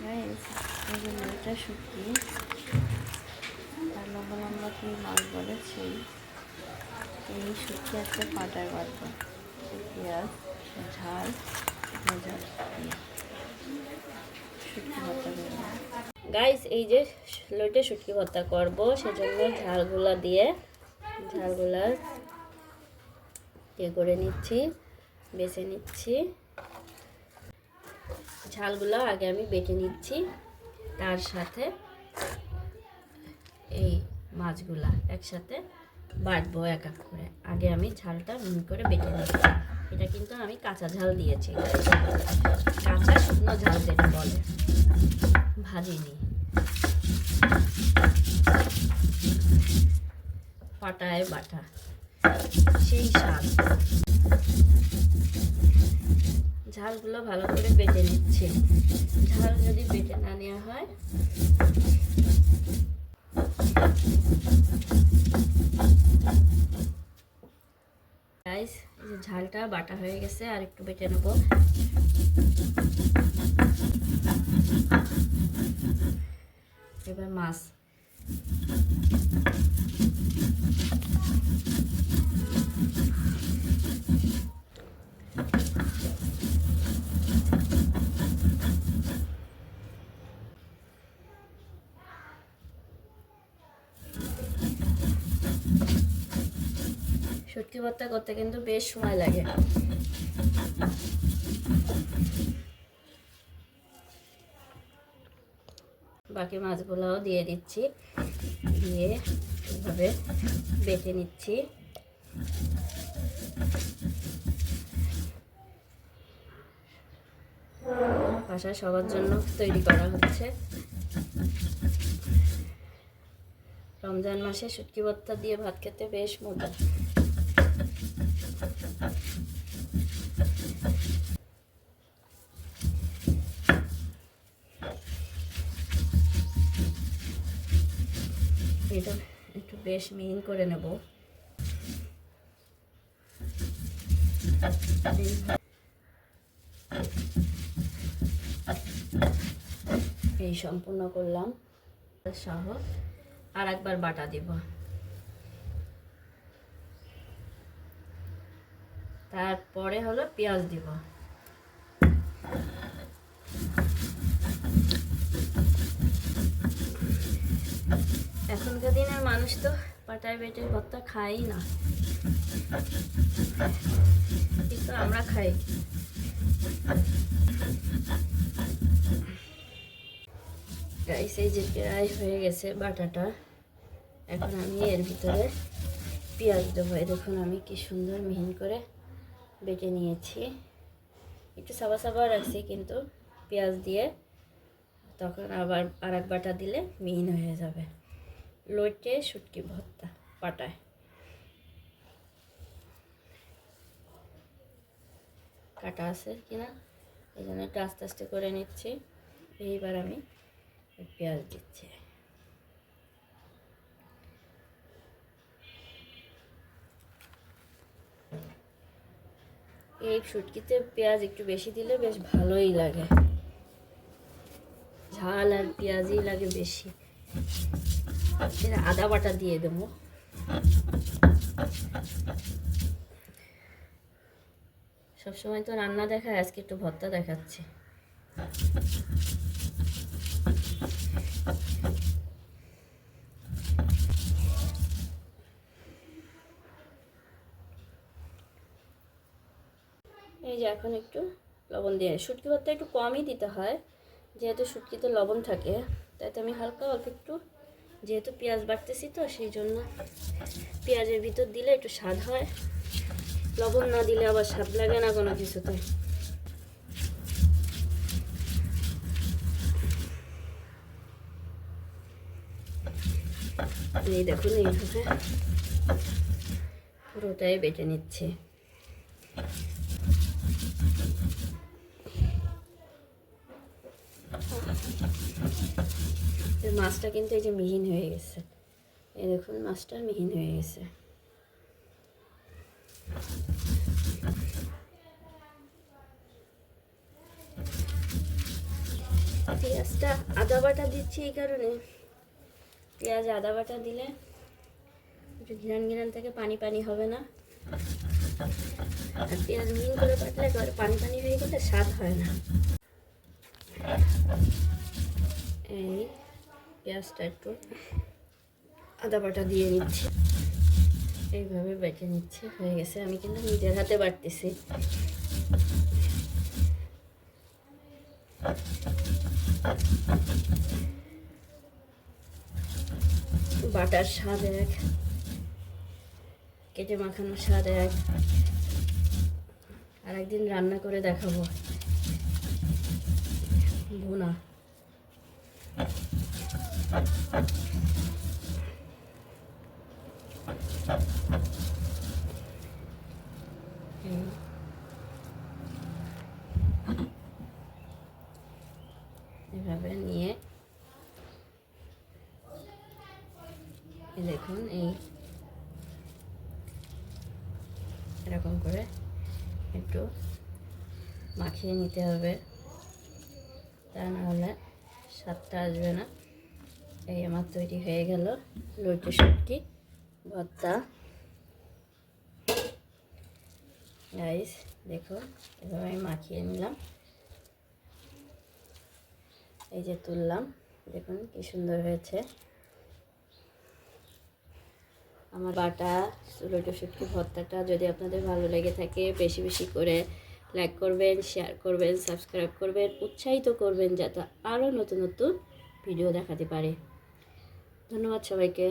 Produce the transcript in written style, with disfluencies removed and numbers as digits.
Guys, এই যে এটা শুটকি আর লম্বা লম্বা কি মাছ বলে সেই এই শুটকি একটা পাটায় বাটবো পেঁয়াজ ঝাল ভাজা দিয়ে শুটকি ভর্তা করবো। গাইস, এই যে লইটে শুটকি ভর্তা করব, সেজন্য ঝালগুলা দিয়ে ঝালগুলা করে নিচ্ছি, বেছে নিচ্ছি। ঝালগুলো আগে আমি বেটে নিচ্ছি, তার সাথে এই মাছগুলা একসাথে বাটবো এক এক করে। আগে আমি ঝালটা মিহি করে বেটে নিচ্ছি। এটা কিন্তু আমি কাঁচা ঝাল দিয়েছি, কাঁচা শুকনো ঝাল যেটা বলে, ভাজিনি। পাটায় বাটা সেই স্বাদ। ঝালগুলো ভালো করে বেটে নিচ্ছি। ঝাল যদি বেটে না নেওয়া হয় গাইস, এই যে ঝালটা বাটা হয়ে গেছে, আর একটু বেটে নেব। এবার মাছ শুটকি ভর্তা করতে কিন্তু বেশ সময় লাগে। বাকি মাছগুলোও দিয়ে দিচ্ছি, দিয়ে এভাবে বেটে নিচ্ছি। বাসায় সবার জন্য তৈরি করা হচ্ছে। রমজান মাসে শুটকি ভর্তা দিয়ে ভাত খেতে বেশ মজা। এটা একটু বেশ মিহিন করে নেব। এই সম্পূর্ণ করলাম সহ আর একবার বাটা দিব। তারপরে হলো পেঁয়াজ দিব। এখনকার দিনের মানুষ তো পাটায় বেটে ভর্তা খাই না, কিন্তু আমরা খাই। গাইস, এই যে প্রায় হয়ে গেছে বাটাটা। এখন আমি এর ভিতরে পেঁয়াজ দেবো। দেখুন আমি কি সুন্দর মিহিন করে বেটে নিয়েছি। একটু সাবা সাবা রাখছি, কিন্তু পেঁয়াজ দিয়ে তখন আবার আর এক বাটা দিলে মিহিন হয়ে যাবে। লইটে শুটকি ভর্তা পাটায়। কাটা আছে কিনা এই জন্য একটু আস্তে আস্তে করে নিচ্ছি। এইবার আমি পেঁয়াজ দিচ্ছি। এই শুটকিতে পেঁয়াজ একটু বেশি দিলে বেশ ভালোই লাগে। ঝাল আর পেঁয়াজই লাগে বেশি। আদা বাটা দিয়ে দেবো। সবসময় তো রান্না দেখায়, আজকে একটু ভর্তা দেখাচ্ছে। এই যে এখন একটু লবণ দিয়ে, শুটকি ভর্তা একটু কমই দিতে হয়, যেহেতু শুটকিতে লবণ থাকে। তাইতে আমি হালকা অল্প একটু, যেহেতু পেঁয়াজ বাটতেছি তো সেই জন্য পেঁয়াজের ভিতর দিলে একটু স্বাদ হয়। লবণ না দিলে আবার স্বাদ লাগে না কোনো কিছুতে। এই দেখুন এইভাবে পুরোটাই বেটে নিচ্ছে। মাছটা কিন্তু এই যে মিহিন হয়ে গেছে। এই দেখুন মাছটা মিহিন হয়ে গেছে। পেঁয়াজটা আদা বাটা দিচ্ছি এই কারণে, পেঁয়াজ আদা বাটা দিলে একটু ঘিরান ঘিরান থেকে পানি পানি হবে না। আর পেঁয়াজ মিহিন করে কাটলে একেবারে পানি পানি হয়ে গেলে স্বাদ হয় না। এই পেঁয়াজটা একটু আদা বাটা দিয়ে নিচ্ছি, এইভাবে বেটে নিচ্ছি। হয়ে গেছে, আমি কিন্তু নিজের হাতে বাটতেছি। বাটার স্বাদ এক, কেটে মাখানোর স্বাদ এক। আর একদিন রান্না করে দেখাবো ভুনা। এভাবে নিয়ে দেখুন, এই এরকম করে একটু মাখিয়ে নিতে হবে, তা নাহলে স্বাদটা আসবে না। এই আমার তৈরি হয়ে গেল লইট্ট শুটকি ভর্তা। গাইস দেখুন, এভাবে আমি মাখিয়ে নিলাম, এই যে তুললাম, দেখুন কি সুন্দর হয়েছে। আমার বাটা লইট্ট শুটকি ভর্তাটা যদি আপনাদের ভালো লেগে থাকে, বেশি বেশি করে লাইক করবেন, শেয়ার করবেন, সাবস্ক্রাইব করবেন, উৎসাহিত করবেন যাতে আরও নতুন নতুন ভিডিও দেখাতে পারে। ধন্যবাদ সবাইকে।